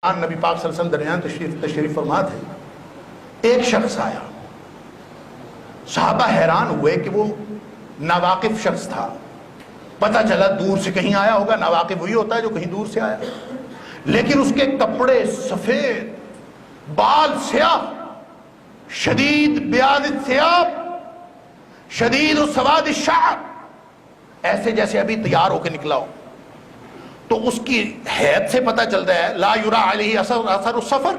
نبی پاک صلی اللہ علیہ وسلم درمیان تشریف فرما تھے، ایک شخص آیا، صحابہ حیران ہوئے کہ وہ ناواقف شخص تھا، پتہ چلا دور سے کہیں آیا ہوگا، ناواقف وہی ہوتا ہے جو کہیں دور سے آیا، لیکن اس کے کپڑے سفید، بال سیاہ، شدید بیاض الثیاب، شدید سواد الشعر، ایسے جیسے ابھی تیار ہو کے نکلا ہو۔ تو اس کی حیث سے پتہ چلتا ہے لا یرا علیہ اثر السفر،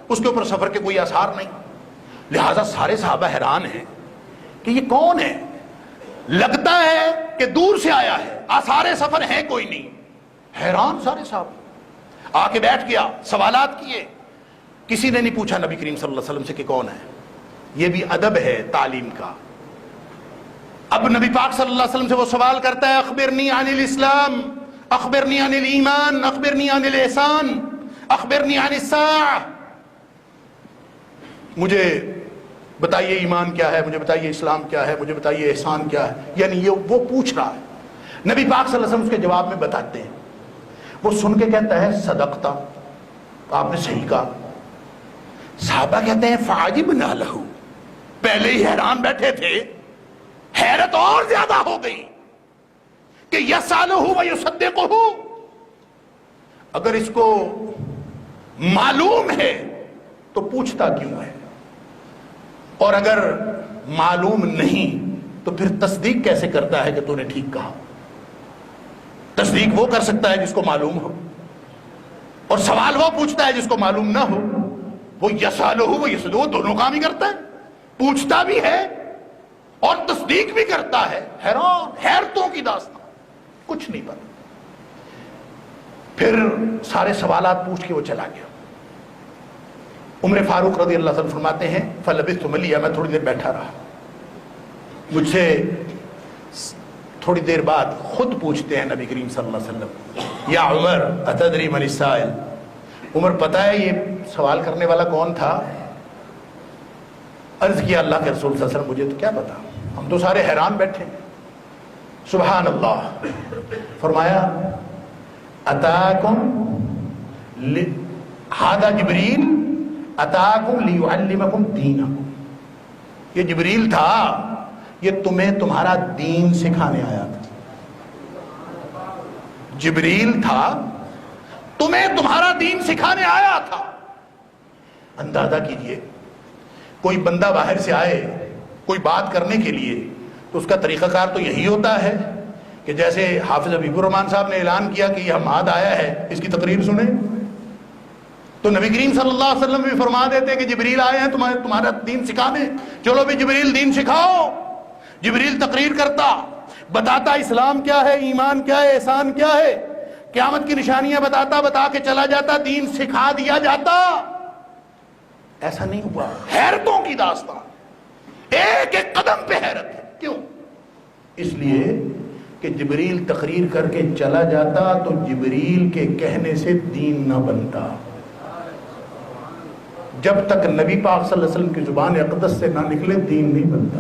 اس کے اوپر سفر کے کوئی اثار نہیں، لہذا سارے صحابہ حیران ہیں کہ یہ کون ہے، لگتا ہے کہ دور سے آیا ہے، آثار سفر ہیں کوئی نہیں، حیران سارے صحابہ، آ کے بیٹھ گیا، سوالات کیے، کسی نے نہیں پوچھا نبی کریم صلی اللہ علیہ وسلم سے کہ کون ہے۔ یہ بھی ادب ہے تعلیم کا۔ اب نبی پاک صلی اللہ علیہ وسلم سے وہ سوال کرتا ہے اخبرنی عن الاسلام، اخبرنی عن الایمان، اخبرنی عن الاحسان، اخبرنی عن الساعہ، مجھے بتائیے ایمان کیا ہے، مجھے بتائیے اسلام کیا ہے، مجھے بتائیے احسان کیا ہے، یعنی یہ وہ پوچھ رہا ہے۔ نبی پاک صلی اللہ علیہ وسلم اس کے جواب میں بتاتے ہیں، وہ سن کے کہتا ہے صدقتا، آپ نے صحیح کہا۔ صحابہ کہتے ہیں فعجبنا لہ، پہلے ہی حیران بیٹھے تھے، حیرت اور زیادہ ہو گئی کہ یسالہ و یصدقہ، اگر اس کو معلوم ہے تو پوچھتا کیوں ہے، اور اگر معلوم نہیں تو پھر تصدیق کیسے کرتا ہے کہ تو نے ٹھیک کہا۔ تصدیق وہ کر سکتا ہے جس کو معلوم ہو، اور سوال وہ پوچھتا ہے جس کو معلوم نہ ہو۔ وہ یسالہ و یصدقہ، دونوں کام ہی کرتا ہے، پوچھتا بھی ہے اور تصدیق بھی کرتا ہے۔ حیران، حیرتوں کی داستان، کچھ نہیں پتا۔ پھر سارے سوالات پوچھ کے وہ چلا گیا۔ عمر فاروق رضی اللہ عنہ فرماتے ہیں فلبثت ملیہ، میں تھوڑی دیر بیٹھا رہا، مجھ سے تھوڑی دیر بعد خود پوچھتے ہیں نبی کریم صلی اللہ علیہ وسلم، یا عمر اتدری من السائل، عمر پتہ ہے یہ سوال کرنے والا کون تھا؟ عرض کیا اللہ کے رسول صلی اللہ علیہ وسلم مجھے تو کیا پتا، ہم تو سارے حیران بیٹھے ہیں۔ سبحان اللہ، فرمایا اتاکم ھذا جبریل اتاکم لیعلمکم دینکم، یہ جبریل تھا، یہ تمہیں تمہارا دین سکھانے آیا تھا۔ جبریل تھا، تمہیں تمہارا دین سکھانے آیا تھا۔ اندازہ کیجئے، کوئی بندہ باہر سے آئے کوئی بات کرنے کے لیے تو اس کا طریقہ کار تو یہی ہوتا ہے کہ جیسے حافظ حبیب الرحمن صاحب نے اعلان کیا کہ یہ حماد آیا ہے، اس کی تقریر سنیں، تو نبی کریم صلی اللہ علیہ وسلم بھی فرما دیتے کہ جبریل آئے ہیں تمہارا دین سکھانے، چلو بھی جبریل دین سکھاؤ۔ جبریل تقریر کرتا، بتاتا اسلام کیا ہے، ایمان کیا ہے، احسان کیا ہے، قیامت کی نشانیاں بتا کے چلا جاتا، دین سکھا دیا جاتا۔ ایسا نہیں ہوا، حیرتوں کی داستان، ایک ایک قدم پہ حیرت ہے۔ کیوں؟ اس لیے کہ جبریل تقریر کر کے چلا جاتا تو جبریل کے کہنے سے دین نہ بنتا، جب تک نبی پاک صلی اللہ علیہ وسلم کی زبان اقدس سے نہ نکلے دین نہیں بنتا۔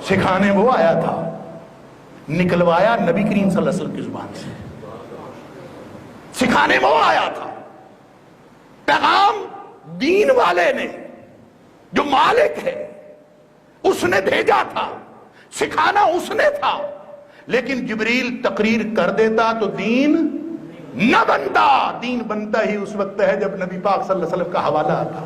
سکھانے وہ آیا تھا، نکلوایا نبی کریم صلی اللہ علیہ وسلم کی زبان سے، سکھانے وہ آیا تھا، پیغام دین والے نے، جو مالک ہے اس نے بھیجا تھا، سکھانا اس نے تھا، لیکن جبریل تقریر کر دیتا تو دین نہ بنتا۔ دین بنتا ہی اس وقت ہے جب نبی پاک صلی اللہ علیہ وسلم کا حوالہ آتا۔